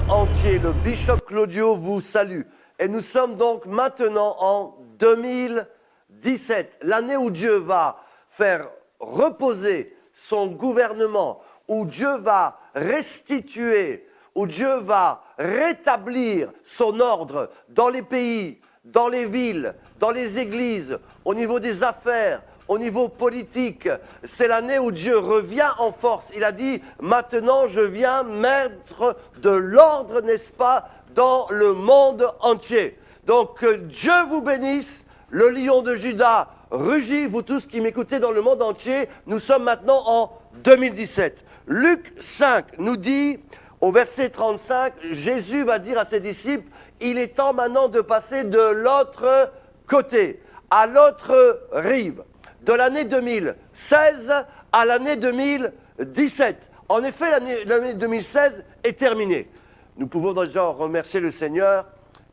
entier, le Bishop Claudio vous salue. Et nous sommes donc maintenant en 2017, l'année où Dieu va faire reposer son gouvernement, où Dieu va restituer, où Dieu va rétablir son ordre dans les pays, dans les villes, dans les églises, au niveau des affaires, au niveau politique. C'est l'année où Dieu revient en force. Il a dit, maintenant je viens mettre de l'ordre, n'est-ce pas, dans le monde entier. Donc que Dieu vous bénisse, le lion de Juda rugit, vous tous qui m'écoutez dans le monde entier, nous sommes maintenant en 2017. Luc 5 nous dit, au verset 35, Jésus va dire à ses disciples, il est temps maintenant de passer de l'autre côté, à l'autre rive, de l'année 2016 à l'année 2017. En effet, l'année 2016 est terminée. Nous pouvons déjà remercier le Seigneur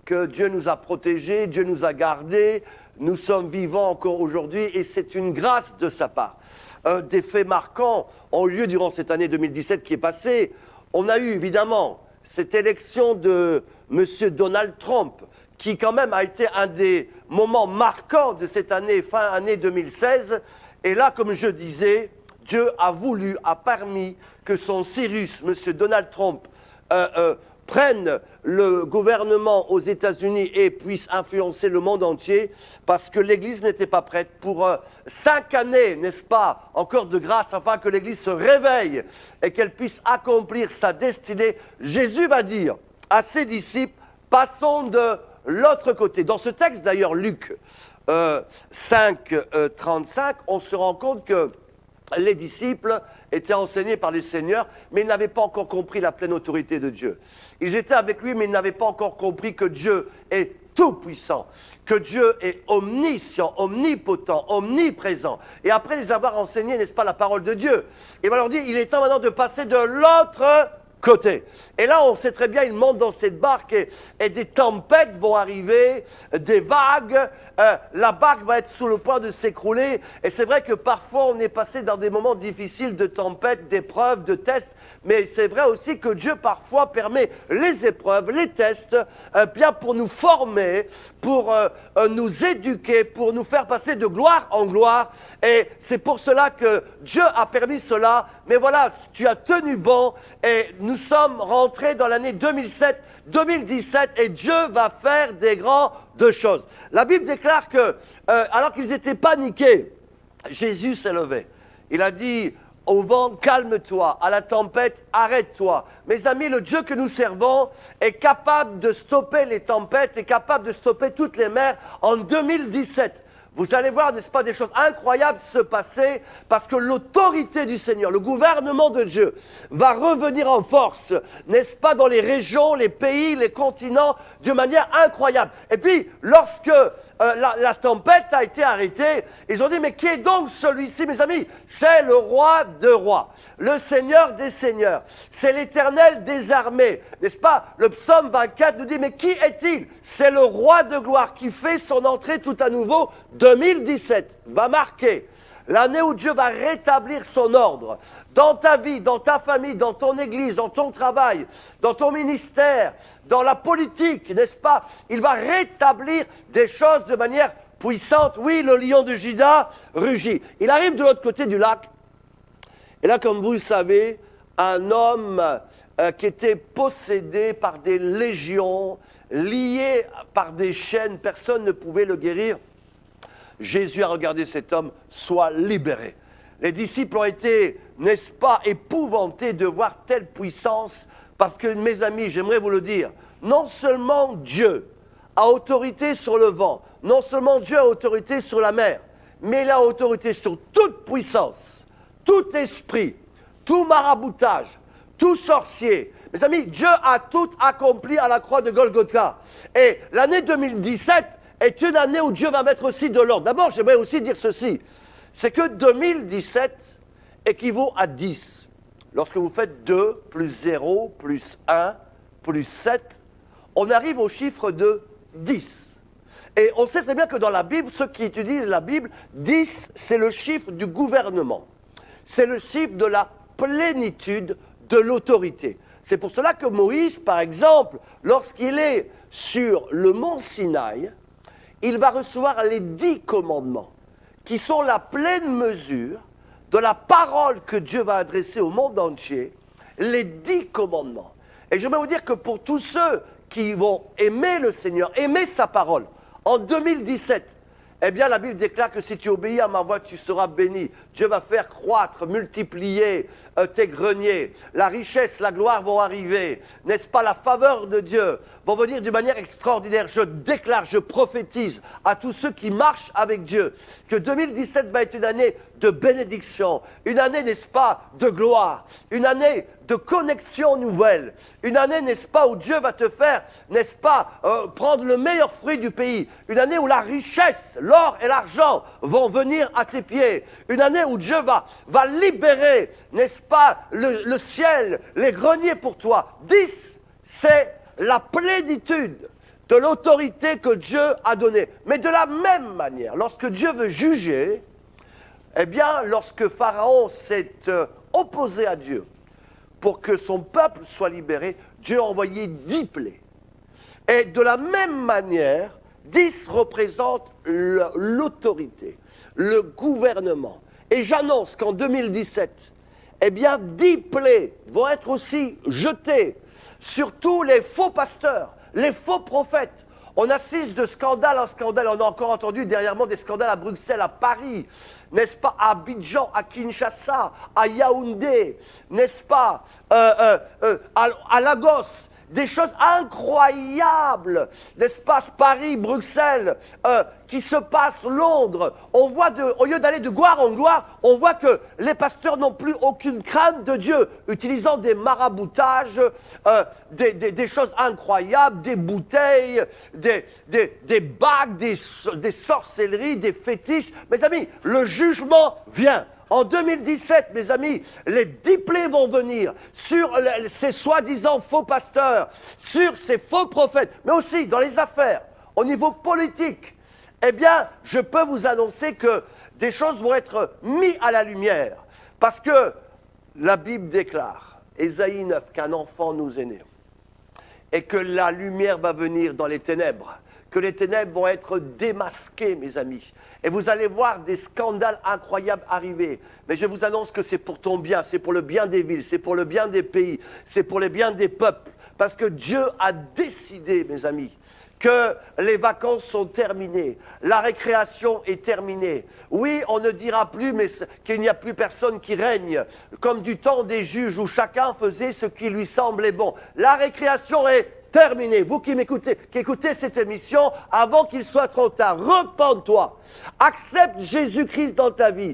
que Dieu nous a protégés, Dieu nous a gardés, nous sommes vivants encore aujourd'hui et c'est une grâce de sa part. Des faits marquants ont eu lieu durant cette année 2017 qui est passée. On a eu évidemment cette élection de M. Donald Trump, qui quand même a été un des moments marquants de cette année, fin année 2016. Et là, comme je disais, Dieu a permis que son Cyrus, M. Donald Trump, prenne le gouvernement aux États-Unis et puisse influencer le monde entier, parce que l'Église n'était pas prête pour 5 années, n'est-ce pas, encore de grâce, afin que l'Église se réveille et qu'elle puisse accomplir sa destinée. Jésus va dire à ses disciples, passons de l'autre côté. Dans ce texte d'ailleurs, Luc 5, 35, on se rend compte que les disciples étaient enseignés par les seigneurs, mais ils n'avaient pas encore compris la pleine autorité de Dieu. Ils étaient avec lui, mais ils n'avaient pas encore compris que Dieu est tout-puissant, que Dieu est omniscient, omnipotent, omniprésent. Et après les avoir enseignés, n'est-ce pas, la parole de Dieu, il va leur dire, il est temps maintenant de passer de l'autre côté. Et là, on sait très bien, ils montent dans cette barque et des tempêtes vont arriver, des vagues, la barque va être sous le point de s'écrouler. Et c'est vrai que parfois, on est passé dans des moments difficiles de tempêtes, d'épreuves, de tests. Mais c'est vrai aussi que Dieu, parfois, permet les épreuves, les tests, bien pour nous former, pour nous éduquer, pour nous faire passer de gloire en gloire. Et c'est pour cela que Dieu a permis cela. Mais voilà, tu as tenu bon et nous sommes rentrés dans l'année 2017 et Dieu va faire des grandes choses. La Bible déclare que, alors qu'ils étaient paniqués, Jésus s'est levé. Il a dit au vent, calme-toi, à la tempête, arrête-toi. Mes amis, le Dieu que nous servons est capable de stopper les tempêtes, est capable de stopper toutes les mers en 2017. Vous allez voir, n'est-ce pas, des choses incroyables se passer parce que l'autorité du Seigneur, le gouvernement de Dieu va revenir en force, n'est-ce pas, dans les régions, les pays, les continents, de manière incroyable. Et puis, lorsque la tempête a été arrêtée, ils ont dit, mais qui est donc celui-ci, mes amis? C'est le roi de rois, le Seigneur des seigneurs, c'est l'Éternel des armées, n'est-ce pas? Le psaume 24 nous dit, mais qui est-il? C'est le roi de gloire qui fait son entrée tout à nouveau. 2017 va marquer l'année où Dieu va rétablir son ordre dans ta vie, dans ta famille, dans ton église, dans ton travail, dans ton ministère, dans la politique, n'est-ce pas? Il va rétablir des choses de manière puissante. Oui, le lion de Juda rugit. Il arrive de l'autre côté du lac. Et là, comme vous le savez, un homme qui était possédé par des légions, lié par des chaînes, personne ne pouvait le guérir. Jésus a regardé cet homme, soit libéré. Les disciples ont été, n'est-ce pas, épouvantés de voir telle puissance, parce que, mes amis, j'aimerais vous le dire, non seulement Dieu a autorité sur le vent, non seulement Dieu a autorité sur la mer, mais il a autorité sur toute puissance, tout esprit, tout maraboutage, tout sorcier. Mes amis, Dieu a tout accompli à la croix de Golgotha. Et l'année 2017 est une année où Dieu va mettre aussi de l'ordre. D'abord, j'aimerais aussi dire ceci, c'est que 2017 équivaut à 10. Lorsque vous faites 2 plus 0 plus 1 plus 7, on arrive au chiffre de 10. Et on sait très bien que dans la Bible, ceux qui étudient la Bible, 10, c'est le chiffre du gouvernement. C'est le chiffre de la plénitude de l'autorité. C'est pour cela que Moïse, par exemple, lorsqu'il est sur le mont Sinaï, il va recevoir les 10 commandements, qui sont la pleine mesure de la parole que Dieu va adresser au monde entier, les 10 commandements. Et j'aimerais vous dire que pour tous ceux qui vont aimer le Seigneur, aimer sa parole, en 2017, eh bien la Bible déclare que si tu obéis à ma voix, tu seras béni. Dieu va faire croître, multiplier tes greniers. La richesse, la gloire vont arriver. N'est-ce pas, la faveur de Dieu vont venir d'une manière extraordinaire. Je déclare, je prophétise à tous ceux qui marchent avec Dieu que 2017 va être une année de bénédiction, une année, n'est-ce pas, de gloire, une année de connexion nouvelle, une année, n'est-ce pas, où Dieu va te faire, n'est-ce pas, prendre le meilleur fruit du pays, une année où la richesse, l'or et l'argent vont venir à tes pieds, une année où Dieu va libérer, n'est-ce pas, le ciel, les greniers pour toi. 10, c'est la plénitude de l'autorité que Dieu a donnée. Mais de la même manière, lorsque Dieu veut juger, eh bien, lorsque Pharaon s'est opposé à Dieu pour que son peuple soit libéré, Dieu a envoyé 10 plaies. Et de la même manière, 10 représentent l'autorité, le gouvernement. Et j'annonce qu'en 2017, eh bien, 10 plaies vont être aussi jetées sur tous les faux pasteurs, les faux prophètes. On assiste de scandale en scandale. On a encore entendu dernièrement des scandales à Bruxelles, à Paris, n'est-ce pas, à Abidjan, à Kinshasa, à Yaoundé, n'est-ce pas, à Lagos. Des choses incroyables, n'est-ce pas, Paris, Bruxelles, qui se passe Londres. On voit, au lieu d'aller de gloire en gloire, on voit que les pasteurs n'ont plus aucune crainte de Dieu, utilisant des maraboutages, des choses incroyables, des bouteilles, des bagues, des sorcelleries, des fétiches. Mes amis, le jugement vient. En 2017, mes amis, les 10 plaies vont venir sur ces soi-disant faux pasteurs, sur ces faux prophètes, mais aussi dans les affaires, au niveau politique. Eh bien, je peux vous annoncer que des choses vont être mises à la lumière, parce que la Bible déclare, Ésaïe 9, qu'un enfant nous est né, et que la lumière va venir dans les ténèbres, que les ténèbres vont être démasquées, mes amis. Et vous allez voir des scandales incroyables arriver. Mais je vous annonce que c'est pour ton bien, c'est pour le bien des villes, c'est pour le bien des pays, c'est pour le bien des peuples. Parce que Dieu a décidé, mes amis, que les vacances sont terminées, la récréation est terminée. Oui, on ne dira plus mais qu'il n'y a plus personne qui règne, comme du temps des juges où chacun faisait ce qui lui semblait bon. La récréation est terminé. Vous qui m'écoutez, qui écoutez cette émission, avant qu'il soit trop tard, repens-toi. Accepte Jésus-Christ dans ta vie.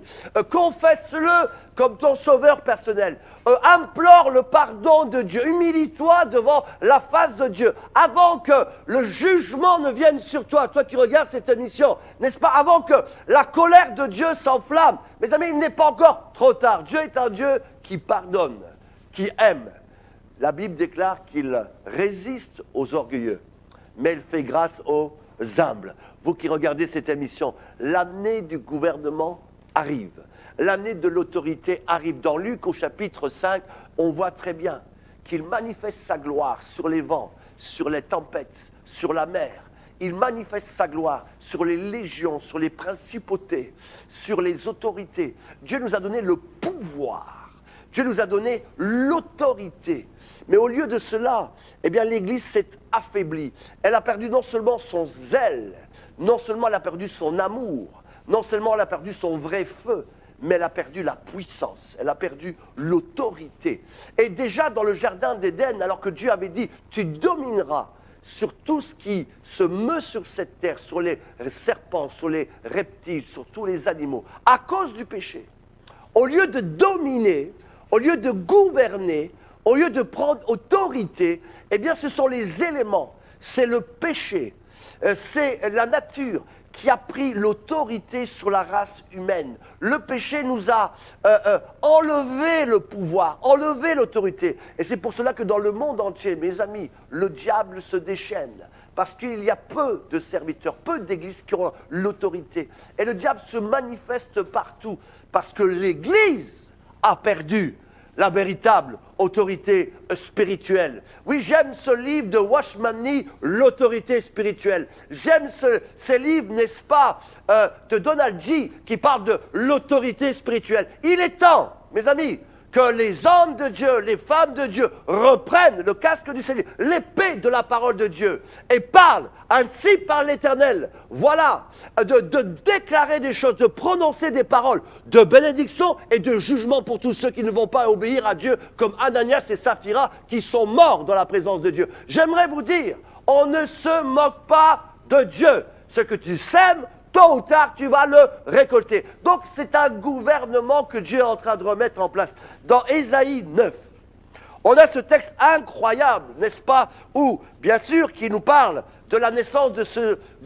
Confesse-le comme ton sauveur personnel. Implore le pardon de Dieu. Humilie-toi devant la face de Dieu. Avant que le jugement ne vienne sur toi, toi qui regardes cette émission, n'est-ce pas? Avant que la colère de Dieu s'enflamme. Mes amis, il n'est pas encore trop tard. Dieu est un Dieu qui pardonne, qui aime. La Bible déclare qu'il résiste aux orgueilleux, mais il fait grâce aux humbles. Vous qui regardez cette émission, l'année du gouvernement arrive. L'année de l'autorité arrive. Dans Luc au chapitre 5, on voit très bien qu'il manifeste sa gloire sur les vents, sur les tempêtes, sur la mer. Il manifeste sa gloire sur les légions, sur les principautés, sur les autorités. Dieu nous a donné le pouvoir. Dieu nous a donné l'autorité. Mais au lieu de cela, eh bien, l'Église s'est affaiblie. Elle a perdu non seulement son zèle, non seulement elle a perdu son amour, non seulement elle a perdu son vrai feu, mais elle a perdu la puissance, elle a perdu l'autorité. Et déjà dans le jardin d'Éden, alors que Dieu avait dit « Tu domineras sur tout ce qui se meut sur cette terre, sur les serpents, sur les reptiles, sur tous les animaux », à cause du péché. Au lieu de dominer, au lieu de gouverner, au lieu de prendre autorité, eh bien ce sont les éléments, c'est le péché, c'est la nature qui a pris l'autorité sur la race humaine. Le péché nous a enlevé le pouvoir, enlevé l'autorité. Et c'est pour cela que dans le monde entier, mes amis, le diable se déchaîne. Parce qu'il y a peu de serviteurs, peu d'églises qui ont l'autorité. Et le diable se manifeste partout. Parce que l'Église a perdu la véritable autorité spirituelle. Oui, j'aime ce livre de Watchman Nee, l'autorité spirituelle. J'aime ces livres, n'est-ce pas, de Donald G, qui parle de l'autorité spirituelle. Il est temps, mes amis, que les hommes de Dieu, les femmes de Dieu reprennent le casque du Seigneur, l'épée de la parole de Dieu, et parlent, ainsi par l'Éternel, voilà, de déclarer des choses, de prononcer des paroles de bénédiction et de jugement pour tous ceux qui ne vont pas obéir à Dieu, comme Ananias et Saphira, qui sont morts dans la présence de Dieu. J'aimerais vous dire, on ne se moque pas de Dieu. Ce que tu sèmes, tôt ou tard, tu vas le récolter. Donc, c'est un gouvernement que Dieu est en train de remettre en place. Dans Ésaïe 9, on a ce texte incroyable, n'est-ce pas, où, bien sûr, qui nous parle de la naissance de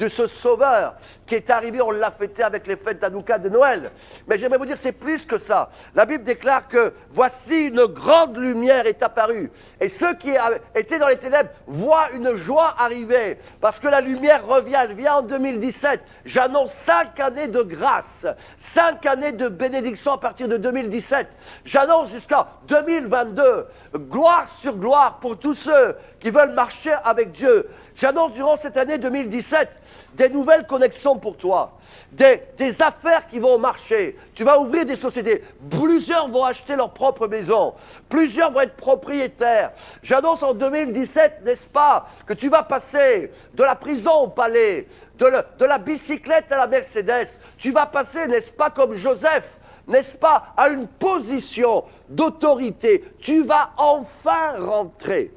ce sauveur qui est arrivé, on l'a fêté avec les fêtes d'Hanouka de Noël. Mais j'aimerais vous dire, c'est plus que ça. La Bible déclare que voici une grande lumière est apparue. Et ceux qui étaient dans les ténèbres voient une joie arriver. Parce que la lumière revient, elle vient en 2017. J'annonce 5 années de grâce, 5 années de bénédiction à partir de 2017. J'annonce jusqu'à 2022, gloire sur gloire pour tous ceux qui veulent marcher avec Dieu. J'annonce durant cette année 2017 des nouvelles connexions pour toi, des affaires qui vont marcher. Tu vas ouvrir des sociétés. Plusieurs vont acheter leur propre maison. Plusieurs vont être propriétaires. J'annonce en 2017, n'est-ce pas, que tu vas passer de la prison au palais, de la bicyclette à la Mercedes. Tu vas passer, n'est-ce pas, comme Joseph, n'est-ce pas, à une position d'autorité. Tu vas enfin rentrer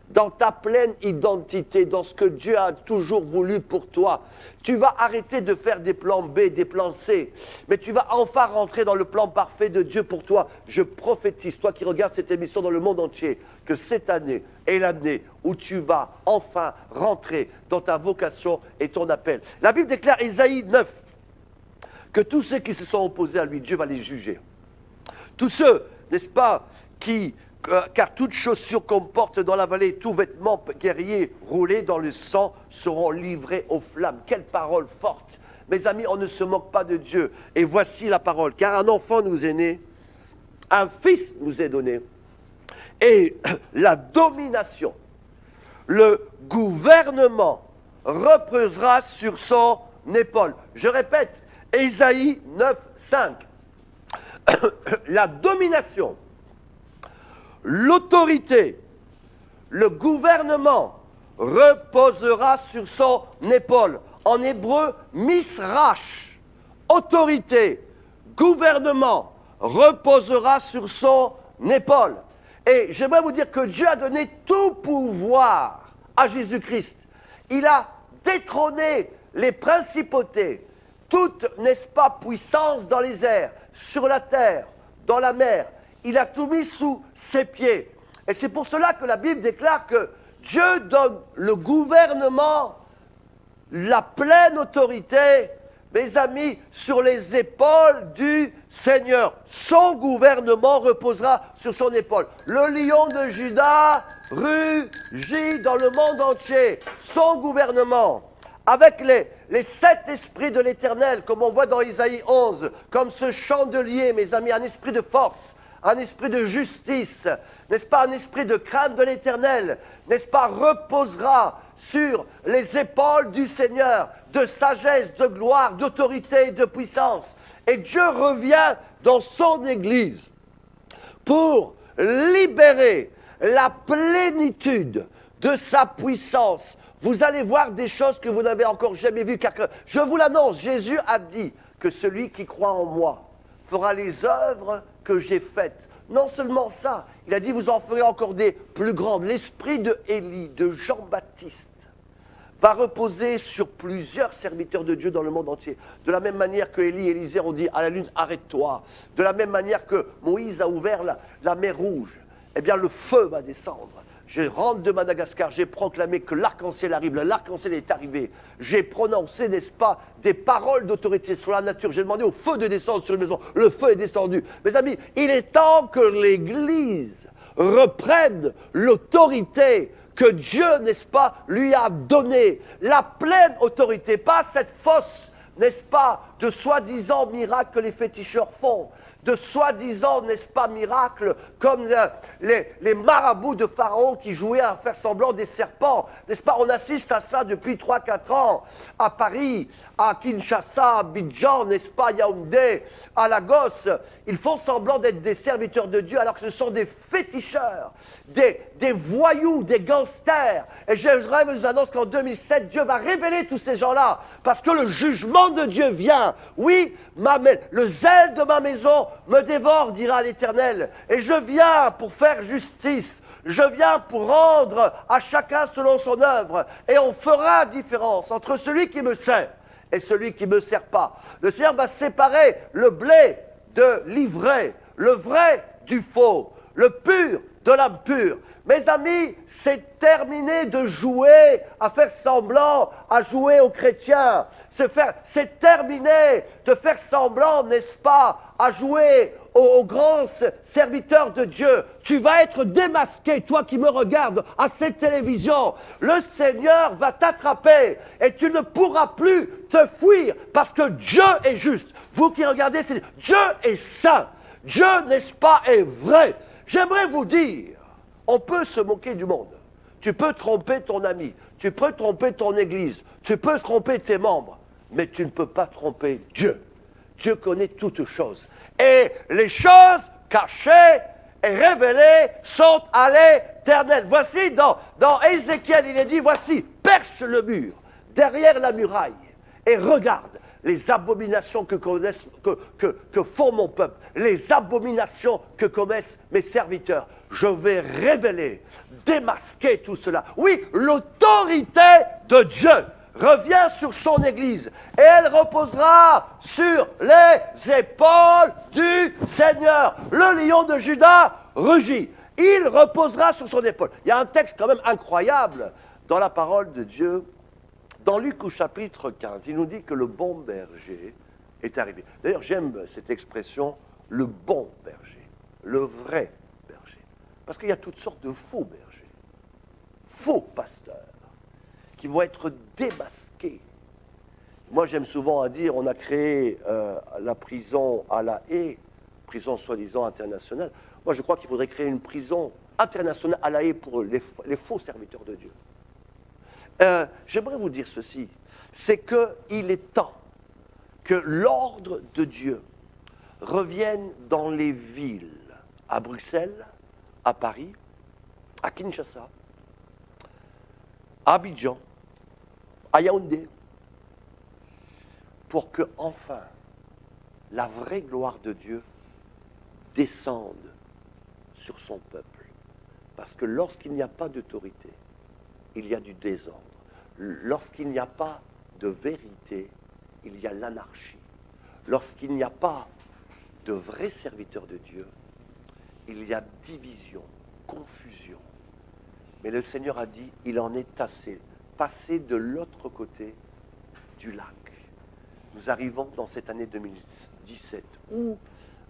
dans ta pleine identité, dans ce que Dieu a toujours voulu pour toi. Tu vas arrêter de faire des plans B, des plans C, mais tu vas enfin rentrer dans le plan parfait de Dieu pour toi. Je prophétise, toi qui regardes cette émission dans le monde entier, que cette année est l'année où tu vas enfin rentrer dans ta vocation et ton appel. La Bible déclare, Ésaïe 9, que tous ceux qui se sont opposés à lui, Dieu va les juger. Tous ceux, n'est-ce pas, car toute chaussure qu'on porte dans la vallée, tout vêtement guerrier roulé dans le sang seront livrés aux flammes. Quelle parole forte! Mes amis, on ne se moque pas de Dieu. Et voici la parole. Car un enfant nous est né, un fils nous est donné, et la domination, le gouvernement reposera sur son épaule. Je répète, Ésaïe 9, 5. La domination, l'autorité, le gouvernement reposera sur son épaule. En hébreu, misrash, autorité, gouvernement reposera sur son épaule. Et j'aimerais vous dire que Dieu a donné tout pouvoir à Jésus-Christ. Il a détrôné les principautés, toute, n'est-ce pas, puissance dans les airs, sur la terre, dans la mer. Il a tout mis sous ses pieds. Et c'est pour cela que la Bible déclare que Dieu donne le gouvernement, la pleine autorité, mes amis, sur les épaules du Seigneur. Son gouvernement reposera sur son épaule. Le lion de Juda rugit dans le monde entier. Son gouvernement, avec les 7 esprits de l'Éternel, comme on voit dans Isaïe 11, comme ce chandelier, mes amis, un esprit de force, un esprit de justice, n'est-ce pas, un esprit de crainte de l'Éternel, n'est-ce pas, reposera sur les épaules du Seigneur, de sagesse, de gloire, d'autorité, de puissance. Et Dieu revient dans son Église pour libérer la plénitude de sa puissance. Vous allez voir des choses que vous n'avez encore jamais vues, car je vous l'annonce, Jésus a dit que celui qui croit en moi fera les œuvres que j'ai faites. Non seulement ça, il a dit vous en ferez encore des plus grandes. L'esprit de Élie, de Jean-Baptiste, va reposer sur plusieurs serviteurs de Dieu dans le monde entier. De la même manière que Élie et Élisée ont dit à la lune, arrête-toi. De la même manière que Moïse a ouvert la mer Rouge, eh bien le feu va descendre. Je rentre de Madagascar, j'ai proclamé que l'arc-en-ciel arrive, l'arc-en-ciel est arrivé. J'ai prononcé, n'est-ce pas, des paroles d'autorité sur la nature. J'ai demandé au feu de descendre sur une maison. Le feu est descendu. Mes amis, il est temps que l'Église reprenne l'autorité que Dieu, n'est-ce pas, lui a donnée. La pleine autorité, pas cette fausse, n'est-ce pas, de soi-disant miracles que les féticheurs font. de soi-disant, n'est-ce pas, miracles, comme les marabouts de Pharaon qui jouaient à faire semblant des serpents. N'est-ce pas, on assiste à ça depuis 3-4 ans, à Paris, à Kinshasa, à Abidjan, n'est-ce pas, Yaoundé, à Lagos. Ils font semblant d'être des serviteurs de Dieu alors que ce sont des féticheurs, des voyous, des gangsters. Et je vous annonce qu'en 2007, Dieu va révéler tous ces gens-là, parce que le jugement de Dieu vient. Oui, le zèle de ma maison me dévore, dira l'Éternel, et je viens pour faire justice, je viens pour rendre à chacun selon son œuvre, et on fera différence entre celui qui me sert et celui qui ne me sert pas. Le Seigneur va séparer le blé de l'ivraie, le vrai du faux, le pur de l'impur. Mes amis, c'est terminé de jouer, à faire semblant, à jouer aux chrétiens. C'est terminé de faire semblant, n'est-ce pas, à jouer aux grands serviteurs de Dieu. Tu vas être démasqué, toi qui me regardes à cette télévision. Le Seigneur va t'attraper et tu ne pourras plus te fuir parce que Dieu est juste. Vous qui regardez, Dieu est saint. Dieu, n'est-ce pas, est vrai. J'aimerais vous dire, on peut se moquer du monde. Tu peux tromper ton ami, tu peux tromper ton église, tu peux tromper tes membres, mais tu ne peux pas tromper Dieu. Dieu connaît toutes choses. Et les choses cachées et révélées sont à l'Éternel. Voici dans Ézéchiel, il est dit, voici, perce le mur derrière la muraille et regarde les abominations que font mon peuple, les abominations que commettent mes serviteurs. Je vais révéler, démasquer tout cela. Oui, l'autorité de Dieu revient sur son Église et elle reposera sur les épaules du Seigneur. Le lion de Juda rugit. Il reposera sur son épaule. Il y a un texte quand même incroyable dans la parole de Dieu. Dans Luc au chapitre 15, il nous dit que le bon berger est arrivé. D'ailleurs, j'aime cette expression, le bon berger, le vrai berger. Parce qu'il y a toutes sortes de faux bergers, faux pasteurs, qui vont être démasqués. Moi, j'aime souvent à dire, on a créé la prison à La Haye, prison soi-disant internationale. Moi, je crois qu'il faudrait créer une prison internationale à La Haye pour les faux serviteurs de Dieu. J'aimerais vous dire ceci, c'est qu'il est temps que l'ordre de Dieu revienne dans les villes, à Bruxelles, à Paris, à Kinshasa, à Abidjan, à Yaoundé, pour que enfin la vraie gloire de Dieu descende sur son peuple. Parce que lorsqu'il n'y a pas d'autorité, il y a du désordre. Lorsqu'il n'y a pas de vérité, il y a l'anarchie. Lorsqu'il n'y a pas de vrais serviteurs de Dieu, il y a division, confusion. Mais le Seigneur a dit, il en est assez. Passez de l'autre côté du lac. Nous arrivons dans cette année 2017 où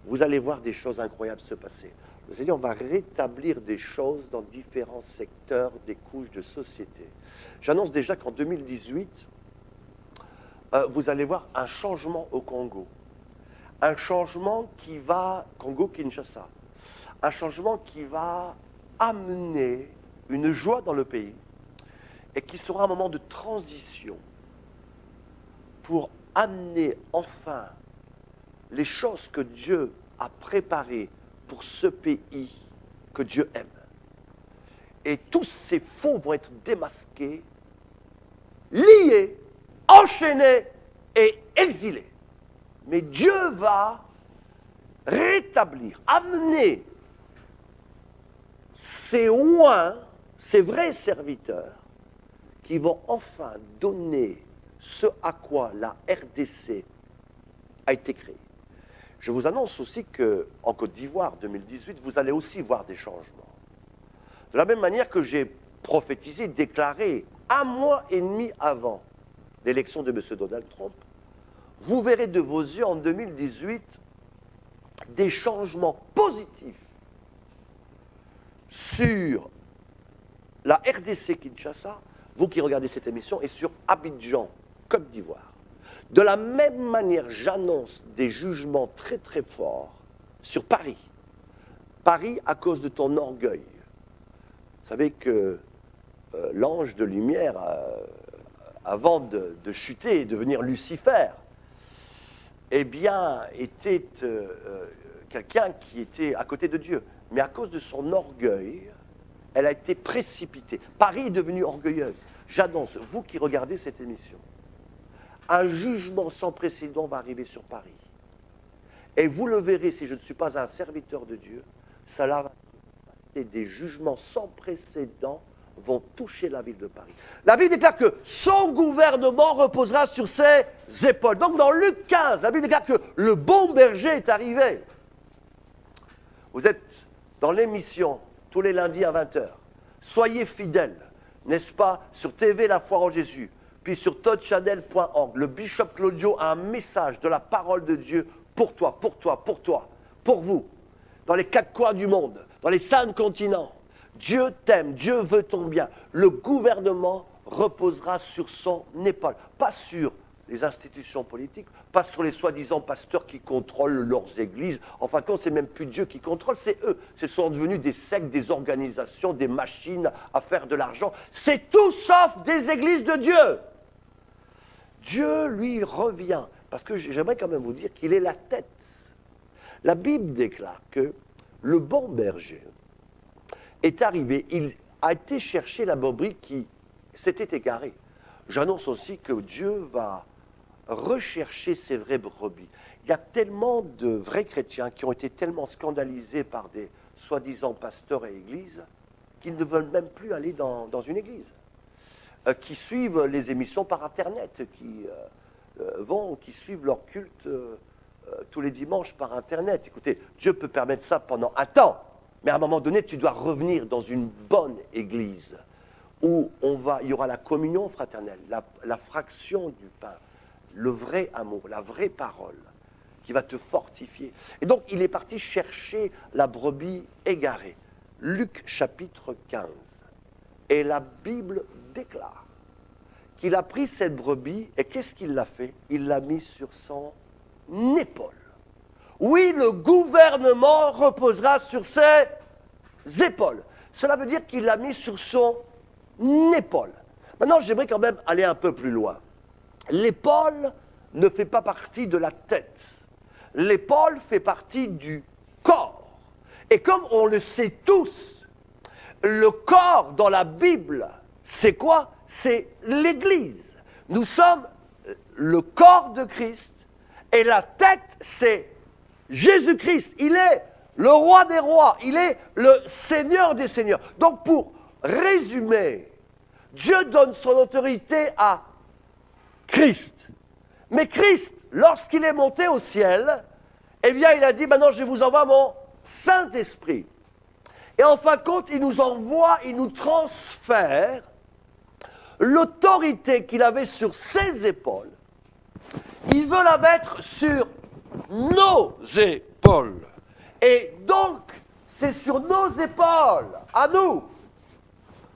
vous allez voir des choses incroyables se passer. Le Seigneur va rétablir des choses dans différents secteurs, des couches de société. J'annonce déjà qu'en 2018, vous allez voir un changement au Congo. Un changement qui va, Congo-Kinshasa, un changement qui va amener une joie dans le pays et qui sera un moment de transition pour amener enfin les choses que Dieu a préparées pour ce pays que Dieu aime. Et tous ces faux vont être démasqués, liés, enchaînés et exilés. Mais Dieu va rétablir, amener ces oins, ces vrais serviteurs, qui vont enfin donner ce à quoi la RDC a été créée. Je vous annonce aussi qu'en Côte d'Ivoire 2018, vous allez aussi voir des changements. De la même manière que j'ai prophétisé, déclaré 1 mois et demi avant l'élection de M. Donald Trump, vous verrez de vos yeux en 2018 des changements positifs sur la RDC Kinshasa, vous qui regardez cette émission, et sur Abidjan, Côte d'Ivoire. De la même manière, j'annonce des jugements très très forts sur Paris. Paris à cause de ton orgueil. Vous savez que l'ange de lumière, avant de chuter et devenir Lucifer, eh bien, était quelqu'un qui était à côté de Dieu. Mais à cause de son orgueil, elle a été précipitée. Paris est devenue orgueilleuse. J'annonce, vous qui regardez cette émission, un jugement sans précédent va arriver sur Paris. Et vous le verrez, si je ne suis pas un serviteur de Dieu, cela va se passer, des jugements sans précédent vont toucher la ville de Paris. La Bible déclare que son gouvernement reposera sur ses épaules. Donc dans Luc 15, la Bible déclare que le bon berger est arrivé. Vous êtes dans l'émission tous les lundis à 20h. Soyez fidèles, n'est-ce pas, sur TV La Foi en Jésus, puis sur touchchannel.org. Le bishop Claudio a un message de la parole de Dieu pour toi, pour toi, pour toi, pour vous, dans les 4 coins du monde, dans les 5 continents. Dieu t'aime, Dieu veut ton bien. Le gouvernement reposera sur son épaule, pas sur les institutions politiques, pas sur les soi-disant pasteurs qui contrôlent leurs églises. En fin de compte, c'est même plus Dieu qui contrôle, c'est eux. Ce sont devenus des sectes, des organisations, des machines à faire de l'argent. C'est tout sauf des églises de Dieu. Dieu, lui, revient. Parce que j'aimerais quand même vous dire qu'il est la tête. La Bible déclare que le bon berger est arrivé, il a été chercher la brebis qui s'était égarée. J'annonce aussi que Dieu va rechercher ses vraies brebis. Il y a tellement de vrais chrétiens qui ont été tellement scandalisés par des soi-disant pasteurs et églises qu'ils ne veulent même plus aller dans une église, qui suivent les émissions par Internet, qui suivent leur culte tous les dimanches par Internet. Écoutez, Dieu peut permettre ça pendant un temps, mais à un moment donné, tu dois revenir dans une bonne église où il y aura la communion fraternelle, la fraction du pain, le vrai amour, la vraie parole qui va te fortifier. Et donc, il est parti chercher la brebis égarée. Luc chapitre 15. Et la Bible déclare qu'il a pris cette brebis et qu'est-ce qu'il l'a fait? Il l'a mis sur son épaule. Oui, le gouvernement reposera sur ses épaules. Cela veut dire qu'il l'a mis sur son épaule. Maintenant, j'aimerais quand même aller un peu plus loin. L'épaule ne fait pas partie de la tête. L'épaule fait partie du corps. Et comme on le sait tous, le corps dans la Bible, c'est quoi? C'est l'Église. Nous sommes le corps de Christ et la tête, c'est Jésus-Christ. Il est le roi des rois, il est le Seigneur des seigneurs. Donc pour résumer, Dieu donne son autorité à Christ. Mais Christ, lorsqu'il est monté au ciel, eh bien il a dit, maintenant je vous envoie mon Saint-Esprit. Et en fin de compte, il nous envoie, il nous transfère l'autorité qu'il avait sur ses épaules. Il veut la mettre sur nos épaules. Et donc, c'est sur nos épaules, à nous,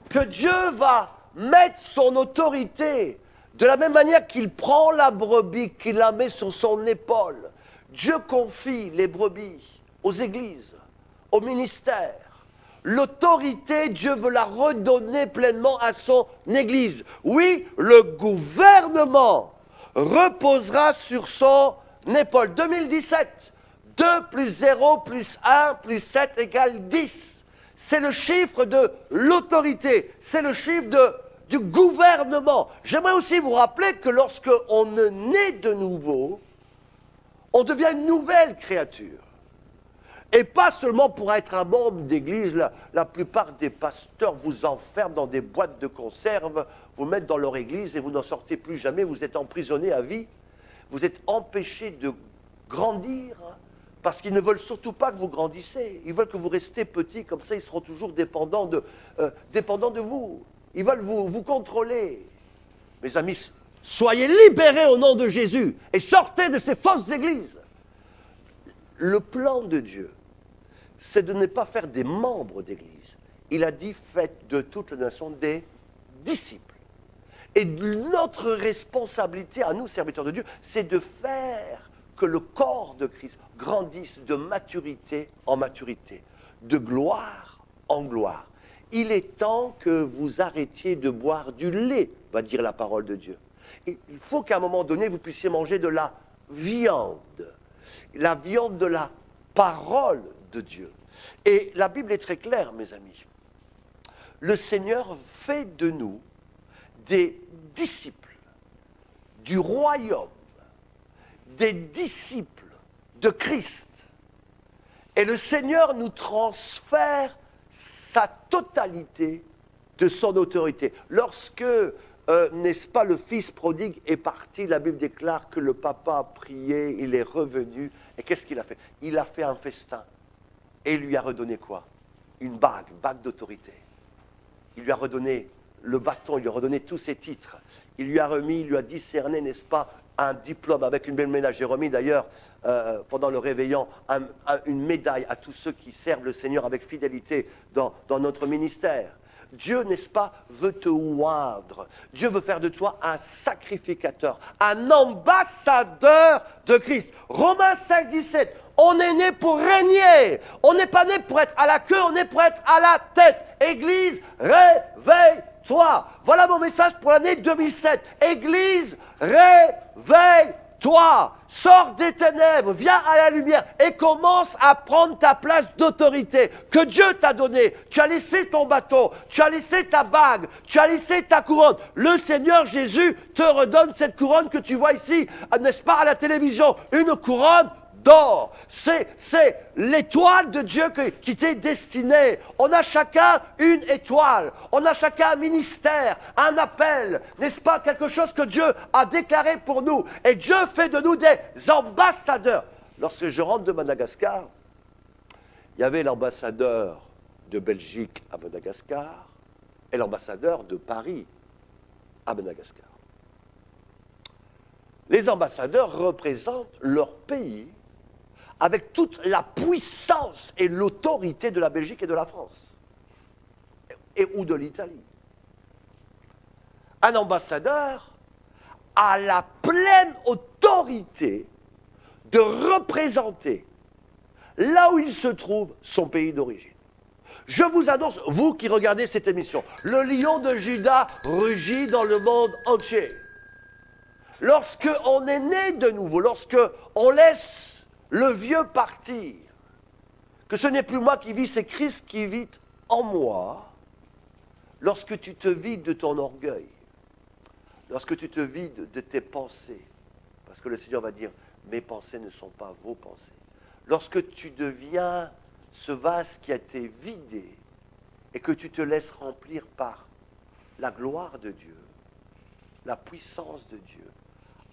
que Dieu va mettre son autorité. De la même manière qu'il prend la brebis, qu'il la met sur son épaule. Dieu confie les brebis aux églises, aux ministères. L'autorité, Dieu veut la redonner pleinement à son église. Oui, le gouvernement reposera sur son épaule. 2017, 2 plus 0 plus 1 plus 7 égale 10. C'est le chiffre de l'autorité, c'est le chiffre du gouvernement. J'aimerais aussi vous rappeler que lorsque on naît de nouveau, on devient une nouvelle créature. Et pas seulement pour être un membre d'église, la plupart des pasteurs vous enferment dans des boîtes de conserve, vous mettent dans leur église et vous n'en sortez plus jamais, vous êtes emprisonné à vie, vous êtes empêché de grandir, parce qu'ils ne veulent surtout pas que vous grandissez, ils veulent que vous restiez petit, comme ça ils seront toujours dépendants de vous, ils veulent vous contrôler. Mes amis, soyez libérés au nom de Jésus et sortez de ces fausses églises. Le plan de Dieu, c'est de ne pas faire des membres d'église. Il a dit, faites de toute la nation des disciples. Et notre responsabilité à nous, serviteurs de Dieu, c'est de faire que le corps de Christ grandisse de maturité en maturité, de gloire en gloire. Il est temps que vous arrêtiez de boire du lait, va dire la parole de Dieu. Et il faut qu'à un moment donné, vous puissiez manger de la viande de la parole de Dieu. Et la Bible est très claire, mes amis. Le Seigneur fait de nous des disciples du royaume, des disciples de Christ. Et le Seigneur nous transfère sa totalité de son autorité. Lorsque, n'est-ce pas, le fils prodigue est parti, la Bible déclare que le papa a prié, il est revenu. Et qu'est-ce qu'il a fait? Il a fait un festin. Et il lui a redonné quoi? Une bague d'autorité. Il lui a redonné le bâton, il lui a redonné tous ses titres. Il lui a remis, il lui a discerné, n'est-ce pas, un diplôme avec une belle médaille. J'ai remis d'ailleurs, pendant le réveillon, une médaille à tous ceux qui servent le Seigneur avec fidélité dans notre ministère. Dieu, n'est-ce pas, veut te oindre. Dieu veut faire de toi un sacrificateur, un ambassadeur de Christ. Romains 5, 17. On est né pour régner. On n'est pas né pour être à la queue, on est pour être à la tête. Église, réveille-toi. Voilà mon message pour l'année 2007. Église, réveille-toi. Sors des ténèbres, viens à la lumière et commence à prendre ta place d'autorité que Dieu t'a donnée. Tu as laissé ton bâton, tu as laissé ta bague, tu as laissé ta couronne. Le Seigneur Jésus te redonne cette couronne que tu vois ici, n'est-ce pas, à la télévision. Une couronne d'or. C'est l'étoile de Dieu qui t'est destinée. On a chacun une étoile. On a chacun un ministère, un appel. N'est-ce pas, quelque chose que Dieu a déclaré pour nous. Et Dieu fait de nous des ambassadeurs. Lorsque je rentre de Madagascar, il y avait l'ambassadeur de Belgique à Madagascar et l'ambassadeur de Paris à Madagascar. Les ambassadeurs représentent leur pays avec toute la puissance et l'autorité de la Belgique et de la France, ou de l'Italie. Un ambassadeur a la pleine autorité de représenter là où il se trouve son pays d'origine. Je vous annonce, vous qui regardez cette émission, le lion de Juda rugit dans le monde entier. Lorsque on est né de nouveau, lorsque on laisse le vieux partir, que ce n'est plus moi qui vis, c'est Christ qui vit en moi, lorsque tu te vides de ton orgueil, lorsque tu te vides de tes pensées, parce que le Seigneur va dire, mes pensées ne sont pas vos pensées, lorsque tu deviens ce vase qui a été vidé et que tu te laisses remplir par la gloire de Dieu, la puissance de Dieu,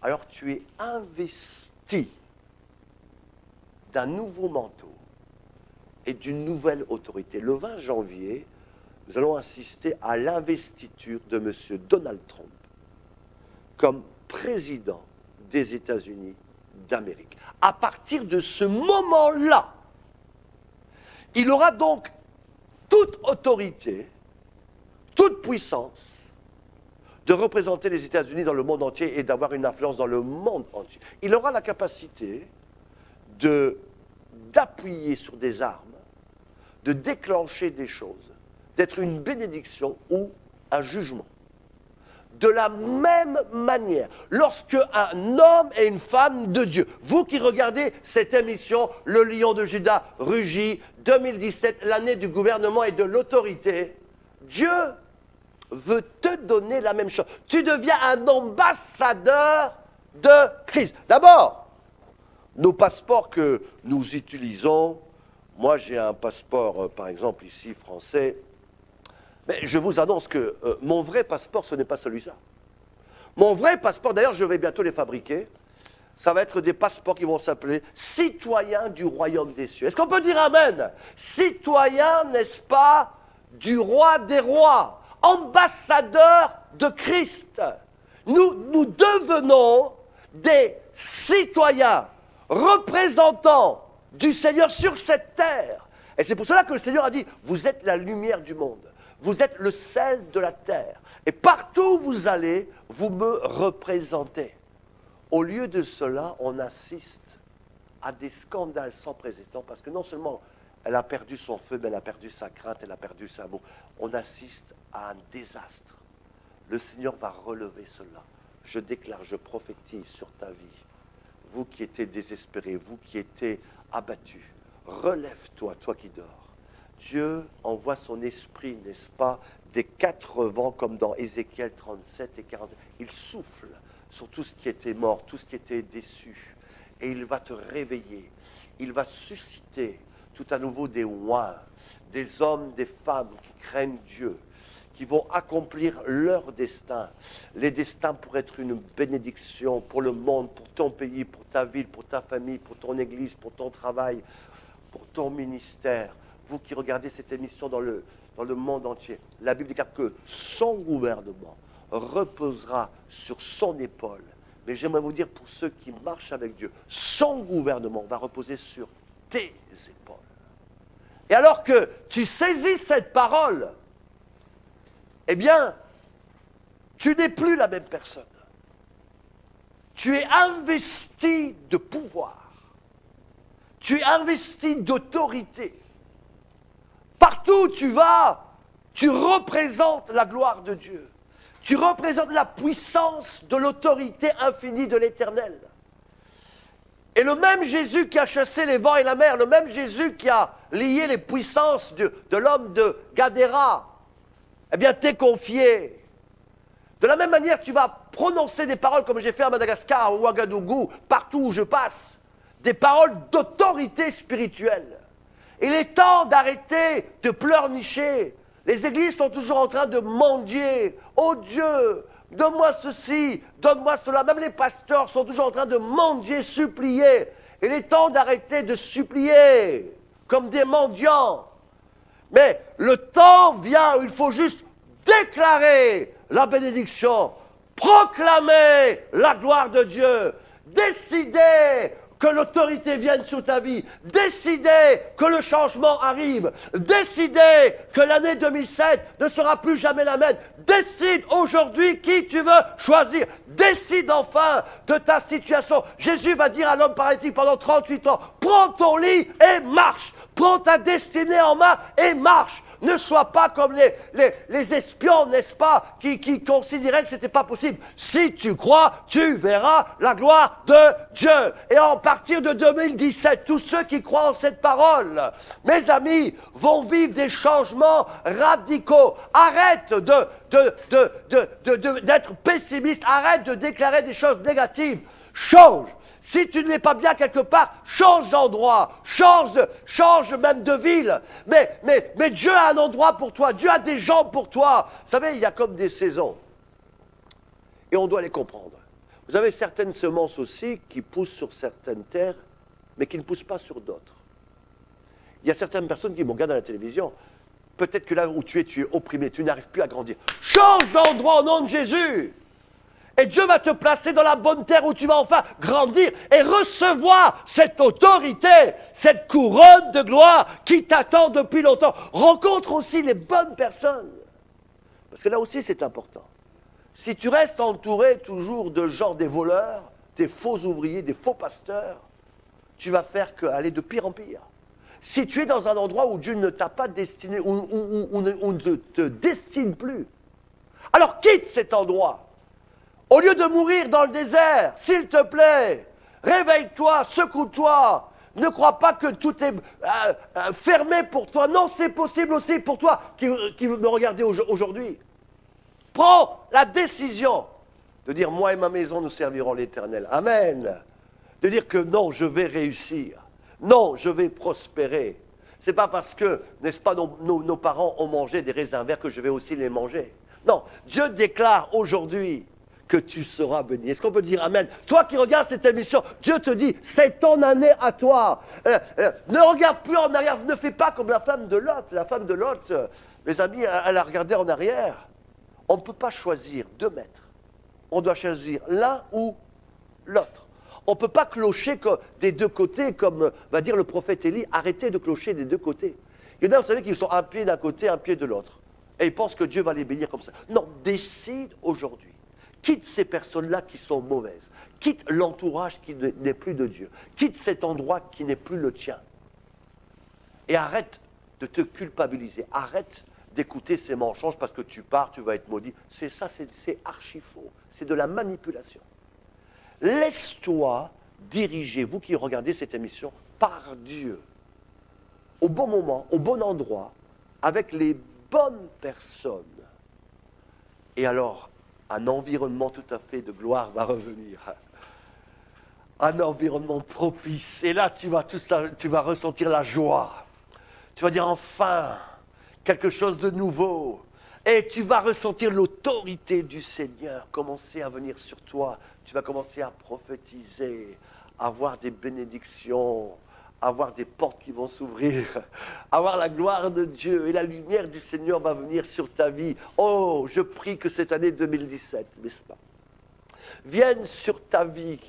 alors tu es investi d'un nouveau manteau et d'une nouvelle autorité. Le 20 janvier, nous allons assister à l'investiture de M. Donald Trump comme président des États-Unis d'Amérique. À partir de ce moment-là, il aura donc toute autorité, toute puissance de représenter les États-Unis dans le monde entier et d'avoir une influence dans le monde entier. Il aura la capacité d'appuyer sur des armes, de déclencher des choses, d'être une bénédiction ou un jugement. De la même manière, lorsque un homme et une femme de Dieu, vous qui regardez cette émission, Le Lion de Juda rugit, 2017, l'année du gouvernement et de l'autorité, Dieu veut te donner la même chose. Tu deviens un ambassadeur de Christ. D'abord, nos passeports que nous utilisons, moi j'ai un passeport, par exemple ici, français, mais je vous annonce que mon vrai passeport, ce n'est pas celui-là. Mon vrai passeport, d'ailleurs je vais bientôt les fabriquer, ça va être des passeports qui vont s'appeler citoyens du royaume des cieux. Est-ce qu'on peut dire amen? Citoyens, n'est-ce pas, du roi des rois, ambassadeurs de Christ. Nous devenons des citoyens, représentants du Seigneur sur cette terre. Et c'est pour cela que le Seigneur a dit, vous êtes la lumière du monde, vous êtes le sel de la terre. Et partout où vous allez, vous me représentez. Au lieu de cela, on assiste à des scandales sans précédent, parce que non seulement elle a perdu son feu, mais elle a perdu sa crainte, elle a perdu sa amour. On assiste à un désastre. Le Seigneur va relever cela. Je déclare, je prophétise sur ta vie. Vous qui étiez désespérés, vous qui étiez abattus, relève-toi, toi qui dors. Dieu envoie son esprit, n'est-ce pas, des quatre vents, comme dans Ézéchiel 37 et 47. Il souffle sur tout ce qui était mort, tout ce qui était déçu. Et il va te réveiller. Il va susciter tout à nouveau des oins, des hommes, des femmes qui craignent Dieu, qui vont accomplir leur destin. Les destins pour être une bénédiction pour le monde, pour ton pays, pour ta ville, pour ta famille, pour ton église, pour ton travail, pour ton ministère. Vous qui regardez cette émission dans le monde entier, la Bible déclare que son gouvernement reposera sur son épaule. Mais j'aimerais vous dire, pour ceux qui marchent avec Dieu, son gouvernement va reposer sur tes épaules. Et alors que tu saisis cette parole, eh bien, tu n'es plus la même personne. Tu es investi de pouvoir. Tu es investi d'autorité. Partout où tu vas, tu représentes la gloire de Dieu. Tu représentes la puissance de l'autorité infinie de l'Éternel. Et le même Jésus qui a chassé les vents et la mer, le même Jésus qui a lié les puissances de l'homme de Gadéra, eh bien, t'es confié. De la même manière, tu vas prononcer des paroles comme j'ai fait à Madagascar, à Ouagadougou, partout où je passe. Des paroles d'autorité spirituelle. Il est temps d'arrêter de pleurnicher. Les églises sont toujours en train de mendier. Oh Dieu, donne-moi ceci, donne-moi cela. Même les pasteurs sont toujours en train de mendier, supplier. Il est temps d'arrêter de supplier comme des mendiants. Mais le temps vient où il faut juste déclarer la bénédiction, proclamer la gloire de Dieu, décider que l'autorité vienne sur ta vie, décider que le changement arrive, décider que l'année 2007 ne sera plus jamais la même. Décide aujourd'hui qui tu veux choisir. Décide enfin de ta situation. Jésus va dire à l'homme paralytique pendant 38 ans, prends ton lit et marche. Prends ta destinée en main et marche. Ne sois pas comme les espions, n'est-ce pas, qui considéraient que ce n'était pas possible. Si tu crois, tu verras la gloire de Dieu. Et à partir de 2017, tous ceux qui croient en cette parole, mes amis, vont vivre des changements radicaux. Arrête d'être pessimiste, arrête de déclarer des choses négatives. Change. Si tu n'es pas bien quelque part, change d'endroit, change même de ville. Mais Dieu a un endroit pour toi, Dieu a des gens pour toi. Vous savez, il y a comme des saisons. Et on doit les comprendre. Vous avez certaines semences aussi qui poussent sur certaines terres, mais qui ne poussent pas sur d'autres. Il y a certaines personnes qui me regardent à la télévision. Peut-être que là où tu es opprimé, tu n'arrives plus à grandir. Change d'endroit au nom de Jésus. Et Dieu va te placer dans la bonne terre où tu vas enfin grandir et recevoir cette autorité, cette couronne de gloire qui t'attend depuis longtemps. Rencontre aussi les bonnes personnes. Parce que là aussi c'est important. Si tu restes entouré toujours de gens, des voleurs, des faux ouvriers, des faux pasteurs, tu vas faire aller de pire en pire. Si tu es dans un endroit où Dieu ne t'a pas destiné, où ne te destine plus, alors quitte cet endroit. Au lieu de mourir dans le désert, s'il te plaît, réveille-toi, secoue-toi. Ne crois pas que tout est fermé pour toi. Non, c'est possible aussi pour toi qui me regardez aujourd'hui. Prends la décision de dire, moi et ma maison, nous servirons l'Éternel. Amen. De dire que non, je vais réussir. Non, je vais prospérer. Ce n'est pas parce que, n'est-ce pas, nos parents ont mangé des raisins verts que je vais aussi les manger. Non, Dieu déclare aujourd'hui que tu seras béni. Est-ce qu'on peut dire Amen? Toi qui regardes cette émission, Dieu te dit, c'est ton année à toi. Ne regarde plus en arrière, ne fais pas comme la femme de Lot. La femme de Lot, mes amis, elle a regardé en arrière. On ne peut pas choisir deux maîtres. On doit choisir l'un ou l'autre. On ne peut pas clocher des deux côtés, comme va dire le prophète Élie, arrêtez de clocher des deux côtés. Il y en a, vous savez, qui sont un pied d'un côté, un pied de l'autre. Et ils pensent que Dieu va les bénir comme ça. Non, décide aujourd'hui. Quitte ces personnes-là qui sont mauvaises. Quitte l'entourage qui n'est plus de Dieu. Quitte cet endroit qui n'est plus le tien. Et arrête de te culpabiliser. Arrête d'écouter ces mensonges parce que tu pars, tu vas être maudit. C'est archi faux. C'est de la manipulation. Laisse-toi diriger, vous qui regardez cette émission, par Dieu. Au bon moment, au bon endroit, avec les bonnes personnes. Et alors, un environnement tout à fait de gloire va revenir. Un environnement propice. Et là, tu vas ressentir la joie. Tu vas dire enfin, quelque chose de nouveau. Et tu vas ressentir l'autorité du Seigneur commencer à venir sur toi. Tu vas commencer à prophétiser, à avoir des bénédictions, à avoir des portes qui vont s'ouvrir, à avoir la gloire de Dieu. Et la lumière du Seigneur va venir sur ta vie. Oh, je prie que cette année 2017, n'est-ce pas, vienne sur ta vie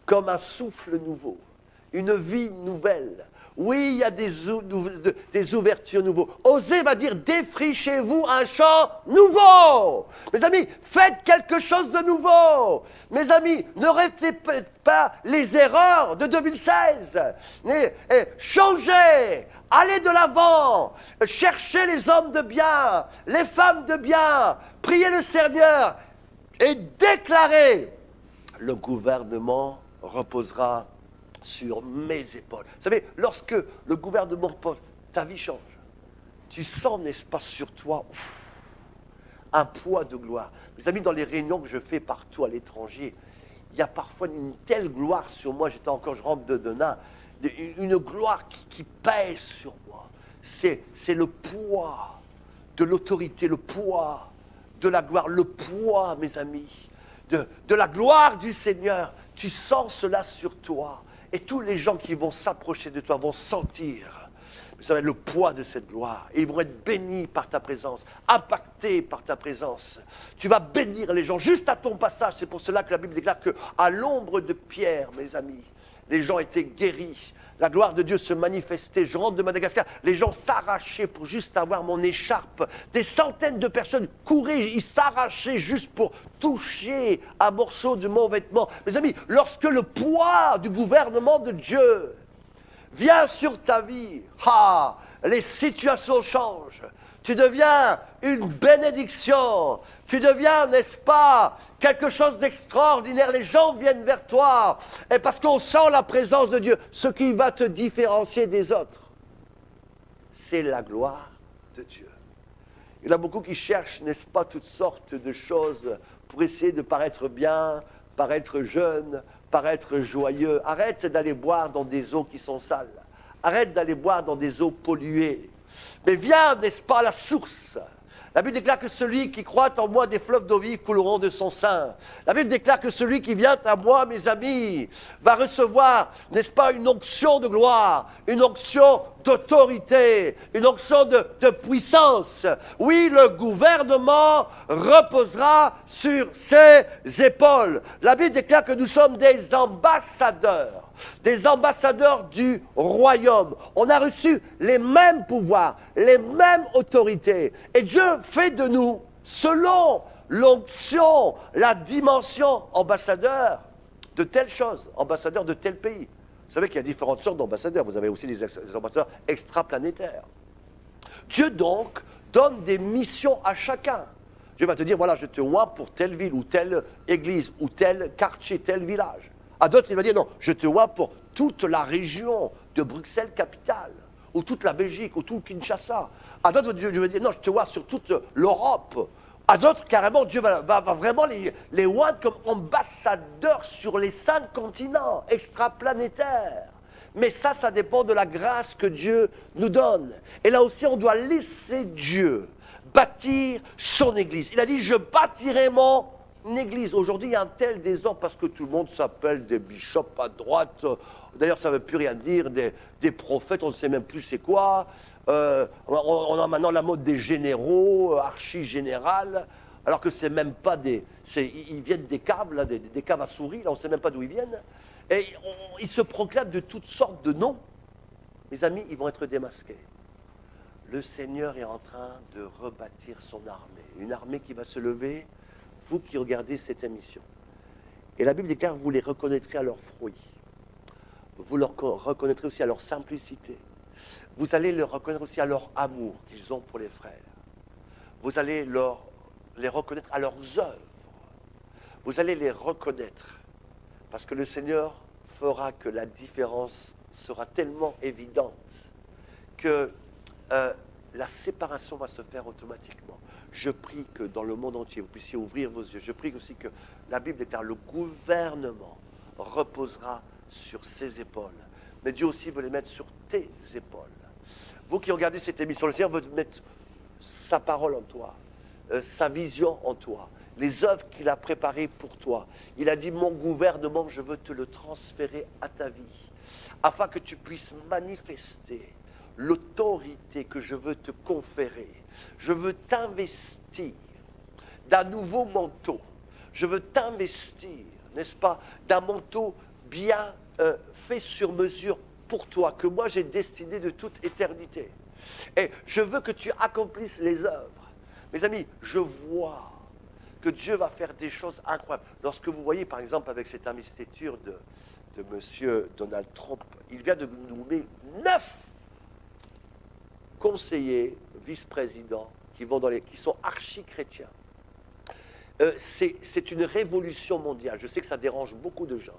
comme un souffle nouveau, une vie nouvelle. Oui, il y a des ouvertures nouveaux. Osez va dire, défrichez-vous un champ nouveau. Mes amis, faites quelque chose de nouveau. Mes amis, ne répétez pas les erreurs de 2016. Changez, allez de l'avant, cherchez les hommes de bien, les femmes de bien, priez le Seigneur et déclarez, le gouvernement reposera sur mes épaules. Vous savez, lorsque le gouvernement repose, ta vie change. Tu sens, n'est-ce pas, sur toi, un poids de gloire. Mes amis, dans les réunions que je fais partout à l'étranger, il y a parfois une telle gloire sur moi, je rentre de Denain, une gloire qui pèse sur moi. C'est le poids de l'autorité, le poids de la gloire, le poids, mes amis, de la gloire du Seigneur. Tu sens cela sur toi. Et tous les gens qui vont s'approcher de toi vont sentir, vous savez, le poids de cette gloire. Et ils vont être bénis par ta présence, impactés par ta présence. Tu vas bénir les gens juste à ton passage. C'est pour cela que la Bible déclare qu'à l'ombre de Pierre, mes amis, les gens étaient guéris. La gloire de Dieu se manifestait. Je rentre de Madagascar, les gens s'arrachaient pour juste avoir mon écharpe. Des centaines de personnes couraient, ils s'arrachaient juste pour toucher un morceau de mon vêtement. Mes amis, lorsque le poids du gouvernement de Dieu vient sur ta vie, les situations changent. Tu deviens une bénédiction. Tu deviens, n'est-ce pas, quelque chose d'extraordinaire. Les gens viennent vers toi. Et parce qu'on sent la présence de Dieu, ce qui va te différencier des autres, c'est la gloire de Dieu. Il y en a beaucoup qui cherchent, n'est-ce pas, toutes sortes de choses pour essayer de paraître bien, paraître jeune, paraître joyeux. Arrête d'aller boire dans des eaux qui sont sales. Arrête d'aller boire dans des eaux polluées. Mais viens, n'est-ce pas, à la source. La Bible déclare que celui qui croit en moi, des fleuves d'eau vive couleront de son sein. La Bible déclare que celui qui vient à moi, mes amis, va recevoir, n'est-ce pas, une onction de gloire, une onction d'autorité, une onction de puissance. Oui, le gouvernement reposera sur ses épaules. La Bible déclare que nous sommes des ambassadeurs du royaume. On a reçu les mêmes pouvoirs, les mêmes autorités. Et Dieu fait de nous, selon l'onction, la dimension, ambassadeurs de telle chose, ambassadeurs de tel pays. Vous savez qu'il y a différentes sortes d'ambassadeurs. Vous avez aussi des ambassadeurs extraplanétaires. Dieu donc donne des missions à chacun. Dieu va te dire, voilà, je te vois pour telle ville ou telle église ou tel quartier, tel village. À d'autres, il va dire, non, je te vois pour toute la région de Bruxelles capitale, ou toute la Belgique, ou tout Kinshasa. À d'autres, Dieu va dire, non, je te vois sur toute l'Europe. À d'autres, carrément, Dieu va vraiment les oindre comme ambassadeurs sur les 5 continents extraplanétaires. Mais ça dépend de la grâce que Dieu nous donne. Et là aussi, on doit laisser Dieu bâtir son église. Il a dit, je bâtirai mon église. Aujourd'hui, il y a un tel désordre parce que tout le monde s'appelle des bishops à droite. D'ailleurs, ça ne veut plus rien dire. Des prophètes, on ne sait même plus c'est quoi. On a maintenant la mode des généraux, archi-général, alors que c'est même pas ils viennent des caves, là, des caves à souris, là, on ne sait même pas d'où ils viennent. Et ils se proclament de toutes sortes de noms. Mes amis, ils vont être démasqués. Le Seigneur est en train de rebâtir son armée. Une armée qui va se lever vous qui regardez cette émission. Et la Bible déclare, vous les reconnaîtrez à leurs fruits. Vous leur reconnaîtrez aussi à leur simplicité. Vous allez le reconnaître aussi à leur amour qu'ils ont pour les frères. Vous allez les reconnaître à leurs œuvres. Vous allez les reconnaître parce que le Seigneur fera que la différence sera tellement évidente que la séparation va se faire automatiquement. Je prie que dans le monde entier, vous puissiez ouvrir vos yeux. Je prie aussi que la Bible déclare le gouvernement reposera sur ses épaules. Mais Dieu aussi veut les mettre sur tes épaules. Vous qui regardez cette émission, le Seigneur veut mettre sa parole en toi, sa vision en toi, les œuvres qu'il a préparées pour toi. Il a dit, mon gouvernement, je veux te le transférer à ta vie, afin que tu puisses manifester l'autorité que je veux te conférer. Je veux t'investir d'un nouveau manteau. Je veux t'investir, n'est-ce pas, d'un manteau bien fait sur mesure pour toi, que moi j'ai destiné de toute éternité. Et je veux que tu accomplisses les œuvres. Mes amis, je vois que Dieu va faire des choses incroyables. Lorsque vous voyez, par exemple, avec cette investiture de M. Donald Trump, il vient de nommer 9 conseillers, vice-présidents, qui sont archi-chrétiens. C'est une révolution mondiale. Je sais que ça dérange beaucoup de gens.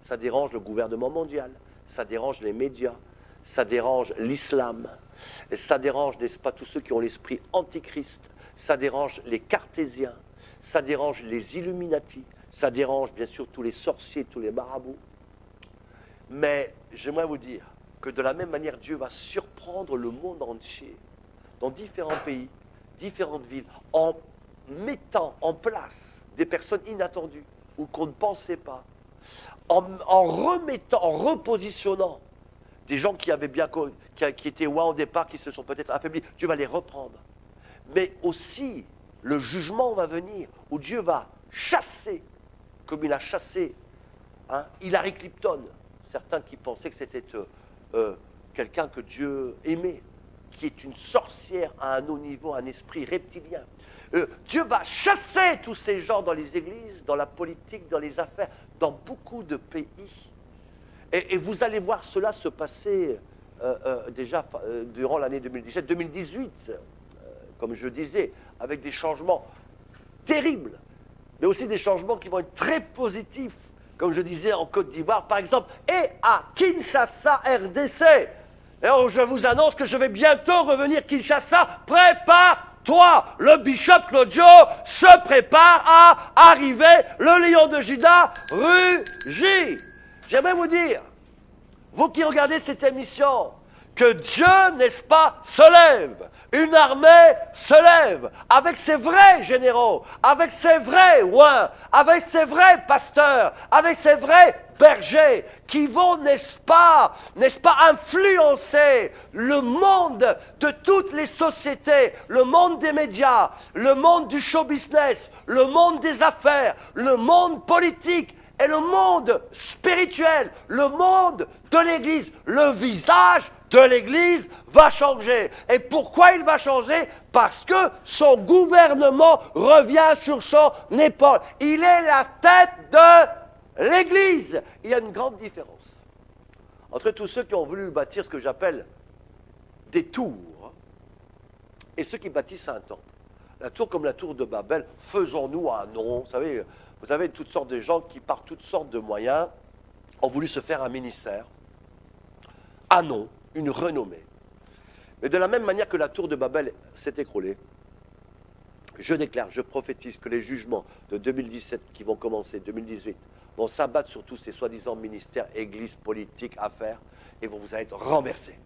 Ça dérange le gouvernement mondial, ça dérange les médias, ça dérange l'islam, ça dérange, n'est-ce pas, tous ceux qui ont l'esprit antichrist, ça dérange les cartésiens, ça dérange les Illuminati, ça dérange bien sûr tous les sorciers, tous les marabouts. Mais j'aimerais vous dire que de la même manière, Dieu va surprendre le monde entier, dans différents pays, différentes villes, en mettant en place des personnes inattendues ou qu'on ne pensait pas, en remettant, en repositionnant des gens qui avaient qui étaient au départ, qui se sont peut-être affaiblis. Dieu va les reprendre. Mais aussi, le jugement va venir, où Dieu va chasser, comme il a chassé Hillary Clinton. Certains qui pensaient que c'était quelqu'un que Dieu aimait, qui est une sorcière à un haut niveau, un esprit reptilien. Dieu va chasser tous ces gens dans les églises, dans la politique, dans les affaires, dans beaucoup de pays. Et vous allez voir cela se passer déjà durant l'année 2017-2018, comme je disais, avec des changements terribles, mais aussi des changements qui vont être très positifs, comme je disais en Côte d'Ivoire, par exemple, et à Kinshasa, RDC. Et alors, je vous annonce que je vais bientôt revenir Kinshasa. Prépare-toi, le bishop Claudio se prépare à arriver, le lion de Juda rugit. J'aimerais vous dire, vous qui regardez cette émission, que Dieu, n'est-ce pas, se lève. Une armée se lève avec ses vrais généraux, avec ses vrais ouins, avec ses vrais pasteurs, avec ses vrais bergers qui vont, n'est-ce pas, influencer le monde de toutes les sociétés, le monde des médias, le monde du show business, le monde des affaires, le monde politique et le monde spirituel, le monde de l'Église. Le visage de l'Église va changer. Et pourquoi il va changer? Parce que son gouvernement revient sur son épaule. Il est la tête de l'Église. Il y a une grande différence entre tous ceux qui ont voulu bâtir ce que j'appelle des tours et ceux qui bâtissent un temple. La tour comme la tour de Babel, faisons-nous un nom. Vous avez toutes sortes de gens qui, par toutes sortes de moyens, ont voulu se faire un ministère, un nom, une renommée. Mais de la même manière que la tour de Babel s'est écroulée, je déclare, je prophétise que les jugements de 2017 qui vont commencer, 2018, vont s'abattre sur tous ces soi-disant ministères, églises, politiques, affaires, et vont vous être renversés.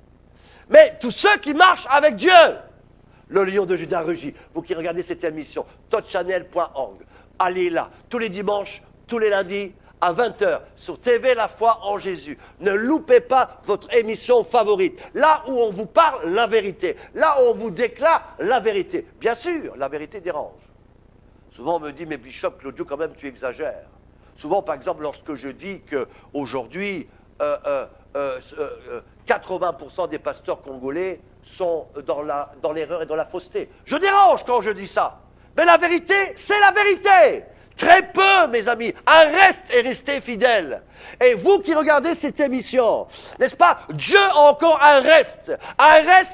Mais tous ceux qui marchent avec Dieu, le lion de Juda rugit. Vous qui regardez cette émission, totchannel.org, allez là, tous les dimanches, tous les lundis, à 20h, sur TV La Foi en Jésus. Ne loupez pas votre émission favorite. Là où on vous parle la vérité. Là où on vous déclare la vérité. Bien sûr, la vérité dérange. Souvent on me dit, mais Bishop Claudio, quand même, tu exagères. Souvent, par exemple, lorsque je dis qu'aujourd'hui, 80% des pasteurs congolais sont dans l'erreur et dans la fausseté. Je dérange quand je dis ça. Mais la vérité, c'est la vérité. Très peu, mes amis. Un reste est resté fidèle. Et vous qui regardez cette émission, n'est-ce pas? Dieu a encore un reste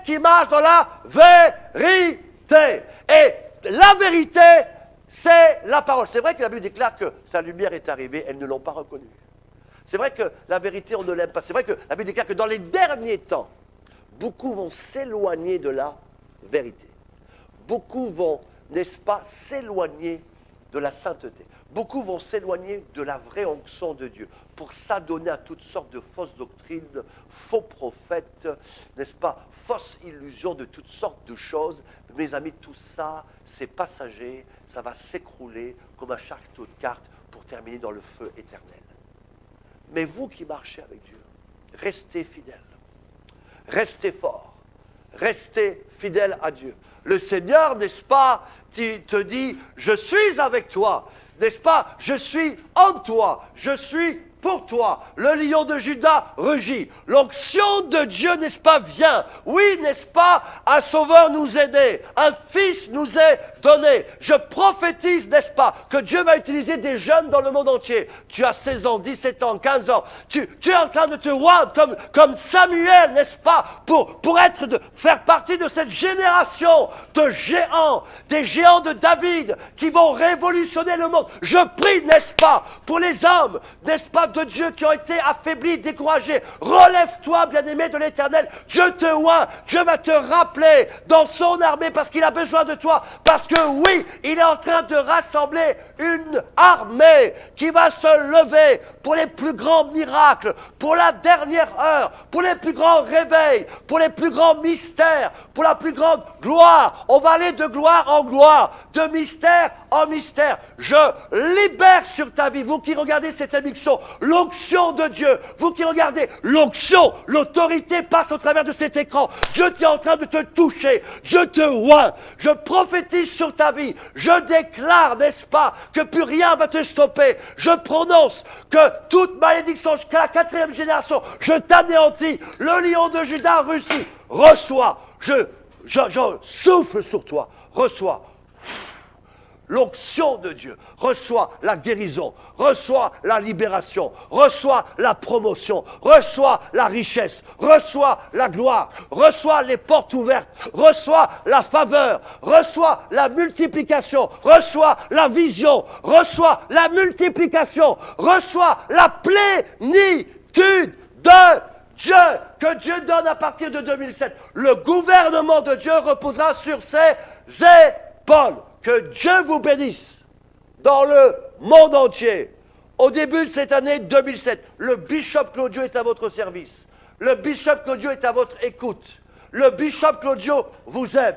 qui marche dans la vérité. Et la vérité, c'est la parole. C'est vrai que la Bible déclare que sa lumière est arrivée, elles ne l'ont pas reconnue. C'est vrai que la vérité, on ne l'aime pas. C'est vrai que la Bible déclare que dans les derniers temps, beaucoup vont s'éloigner de la vérité. Beaucoup vont, n'est-ce pas, s'éloigner de la sainteté. Beaucoup vont s'éloigner de la vraie onction de Dieu pour s'adonner à toutes sortes de fausses doctrines, faux prophètes, n'est-ce pas, fausses illusions de toutes sortes de choses. Mes amis, tout ça, c'est passager, ça va s'écrouler comme un château de cartes pour terminer dans le feu éternel. Mais vous qui marchez avec Dieu, restez fidèles, restez forts, restez fidèles à Dieu. Le Seigneur, n'est-ce pas, te dit, je suis avec toi, n'est-ce pas, je suis en toi, je suis pour toi. Le lion de Juda rugit. L'onction de Dieu, n'est-ce pas, vient. Oui, n'est-ce pas, un sauveur nous est né, un fils nous est donné. Je prophétise, n'est-ce pas, que Dieu va utiliser des jeunes dans le monde entier. Tu as 16 ans, 17 ans, 15 ans. Tu es en train de te voir comme Samuel, n'est-ce pas, pour faire partie de cette génération de géants, des géants de David qui vont révolutionner le monde. Je prie, n'est-ce pas, pour les hommes, n'est-ce pas, de Dieu qui ont été affaiblis, découragés. Relève-toi, bien-aimé de l'Éternel. Dieu te oint. Dieu va te rappeler dans son armée parce qu'il a besoin de toi. Parce que oui, il est en train de rassembler une armée qui va se lever pour les plus grands miracles, pour la dernière heure, pour les plus grands réveils, pour les plus grands mystères, pour la plus grande gloire. On va aller de gloire en gloire, de mystère en mystère. Je libère sur ta vie, vous qui regardez cette émission, l'onction de Dieu. Vous qui regardez l'onction, l'autorité passe au travers de cet écran. Dieu est en train de te toucher. Dieu te oint. Je prophétise sur ta vie. Je déclare, n'est-ce pas, que plus rien va te stopper. Je prononce que toute malédiction jusqu'à la 4e génération, je t'anéantis. Le lion de Juda Russie, reçois. Je souffle sur toi. Reçois l'onction de Dieu, reçoit la guérison, reçoit la libération, reçoit la promotion, reçoit la richesse, reçoit la gloire, reçoit les portes ouvertes, reçoit la faveur, reçoit la multiplication, reçoit la vision, reçoit la multiplication, reçoit la plénitude de Dieu, que Dieu donne à partir de 2007. Le gouvernement de Dieu reposera sur ses épaules. Que Dieu vous bénisse dans le monde entier. Au début de cette année 2007, le Bishop Claudio est à votre service. Le Bishop Claudio est à votre écoute. Le Bishop Claudio vous aime.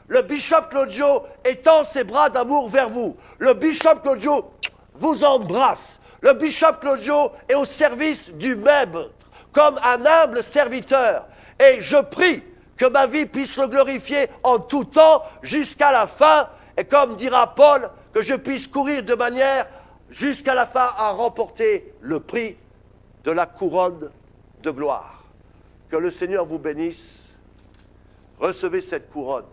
Le Bishop Claudio étend ses bras d'amour vers vous. Le Bishop Claudio vous embrasse. Le Bishop Claudio est au service du Maître, comme un humble serviteur. Et je prie que ma vie puisse le glorifier en tout temps jusqu'à la fin. Et comme dira Paul, que je puisse courir de manière jusqu'à la fin à remporter le prix de la couronne de gloire. Que le Seigneur vous bénisse. Recevez cette couronne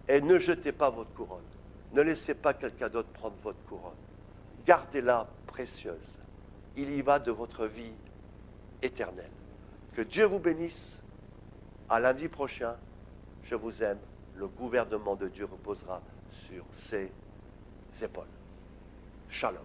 et ne jetez pas votre couronne. Ne laissez pas quelqu'un d'autre prendre votre couronne. Gardez-la précieuse. Il y va de votre vie éternelle. Que Dieu vous bénisse. À lundi prochain. Je vous aime. Le gouvernement de Dieu reposera sur ses épaules. Shalom.